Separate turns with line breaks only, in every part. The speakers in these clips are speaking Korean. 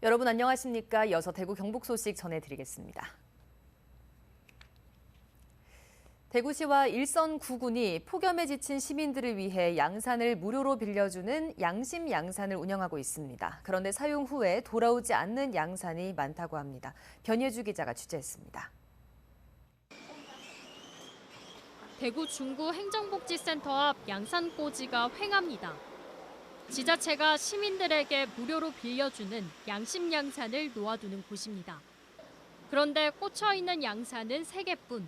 여러분 안녕하십니까? 이어서 대구 경북 소식 전해드리겠습니다. 대구시와 일선 9군이 폭염에 지친 시민들을 위해 양산을 무료로 빌려주는 양심 양산을 운영하고 있습니다. 그런데 사용 후에 돌아오지 않는 양산이 많다고 합니다. 변예주 기자가 취재했습니다.
대구 중구 행정복지센터 앞 양산꽂이가 횡합니다. 지자체가 시민들에게 무료로 빌려주는 양심 양산을 놓아두는 곳입니다. 그런데 꽂혀있는 양산은 3개뿐.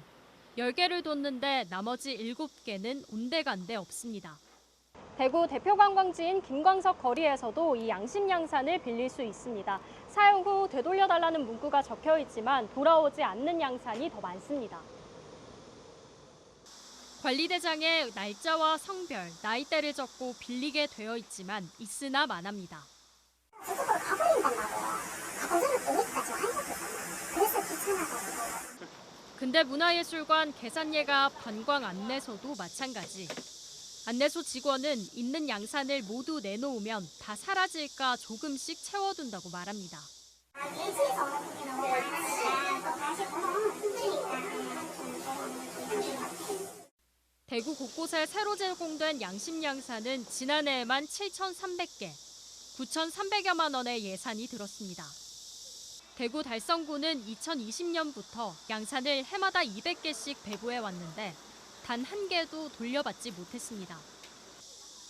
10개를 뒀는데 나머지 7개는 온데간데 없습니다.
대구 대표 관광지인 김광석 거리에서도 이 양심 양산을 빌릴 수 있습니다. 사용 후 되돌려달라는 문구가 적혀 있지만 돌아오지 않는 양산이 더 많습니다.
관리대장에 날짜와 성별, 나이대를 적고 빌리게 되어 있지만 있으나 마납니다.
그쪽으로 가버린단 말이에요. 가보자는 보니까 지금 한적도 그래서 귀찮아가지고.
근데 문화예술관 계산예가 관광 안내소도 마찬가지. 안내소 직원은 있는 양산을 모두 내놓으면 다 사라질까 조금씩 채워둔다고 말합니다.
예시에서 어느 게 너무 많으니까 또 다시 보면 힘드니까.
대구 곳곳에 새로 제공된 양심 양산은 지난해에만 7,300개, 9,300여만 원의 예산이 들었습니다. 대구 달성구는 2020년부터 양산을 해마다 200개씩 배부해 왔는데 단 한 개도 돌려받지 못했습니다.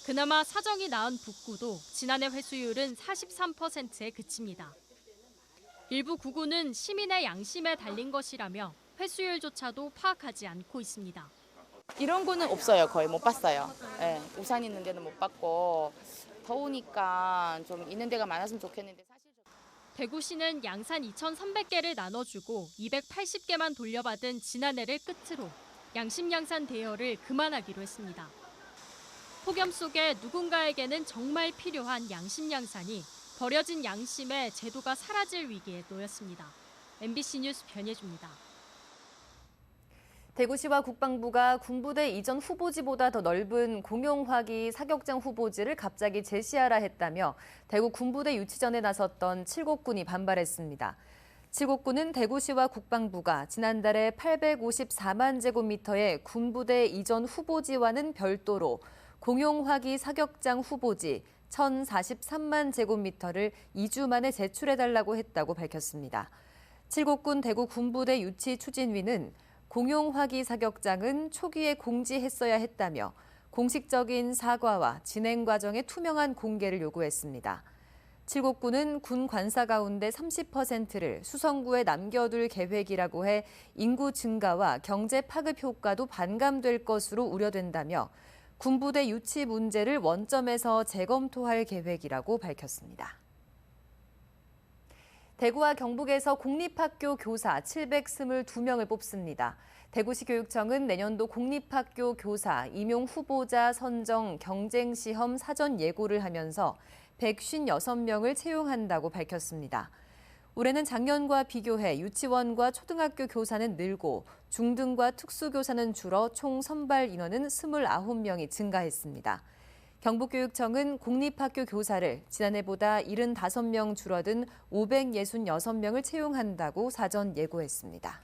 그나마 사정이 나은 북구도 지난해 회수율은 43%에 그칩니다. 일부 구구는 시민의 양심에 달린 것이라며 회수율조차도 파악하지 않고 있습니다.
이런 거는 없어요. 거의 못 봤어요. 네, 우산 있는 데는 못 봤고 더우니까 좀 있는 데가 많았으면 좋겠는데 사실
대구시는 양산 2,300개를 나눠주고 280개만 돌려받은 지난해를 끝으로 양심 양산 대여를 그만하기로 했습니다. 폭염 속에 누군가에게는 정말 필요한 양심 양산이 버려진 양심에 제도가 사라질 위기에 놓였습니다. MBC 뉴스 변예주입니다.
대구시와 국방부가 군부대 이전 후보지보다 더 넓은 공용화기 사격장 후보지를 갑자기 제시하라 했다며 대구 군부대 유치전에 나섰던 칠곡군이 반발했습니다. 칠곡군은 대구시와 국방부가 지난달에 854만 제곱미터의 군부대 이전 후보지와는 별도로 공용화기 사격장 후보지 1,043만 제곱미터를 2주 만에 제출해달라고 했다고 밝혔습니다. 칠곡군 대구 군부대 유치 추진위는 공용화기 사격장은 초기에 공지했어야 했다며 공식적인 사과와 진행 과정의 투명한 공개를 요구했습니다. 칠곡군은 군 관사 가운데 30%를 수성구에 남겨둘 계획이라고 해 인구 증가와 경제 파급 효과도 반감될 것으로 우려된다며 군부대 유치 문제를 원점에서 재검토할 계획이라고 밝혔습니다. 대구와 경북에서 공립학교 교사 722명을 뽑습니다. 대구시 교육청은 내년도 공립학교 교사 임용 후보자 선정 경쟁시험 사전 예고를 하면서 156명을 채용한다고 밝혔습니다. 올해는 작년과 비교해 유치원과 초등학교 교사는 늘고 중등과 특수교사는 줄어 총 선발 인원은 29명이 증가했습니다. 경북교육청은 공립학교 교사를 지난해보다 75명 줄어든 566명을 채용한다고 사전 예고했습니다.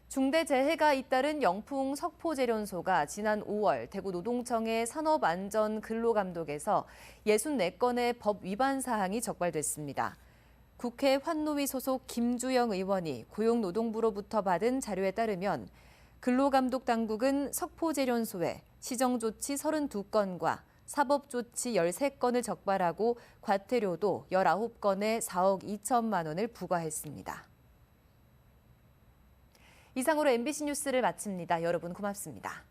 중대재해가 잇따른 영풍 석포제련소가 지난 5월 대구 노동청의 산업안전근로감독에서 64건의 법 위반 사항이 적발됐습니다. 국회 환노위 소속 김주영 의원이 고용노동부로부터 받은 자료에 따르면 근로감독 당국은 석포제련소에 시정조치 32건과 사법조치 13건을 적발하고 과태료도 19건에 4억 2천만 원을 부과했습니다. 이상으로 MBC 뉴스를 마칩니다. 여러분 고맙습니다.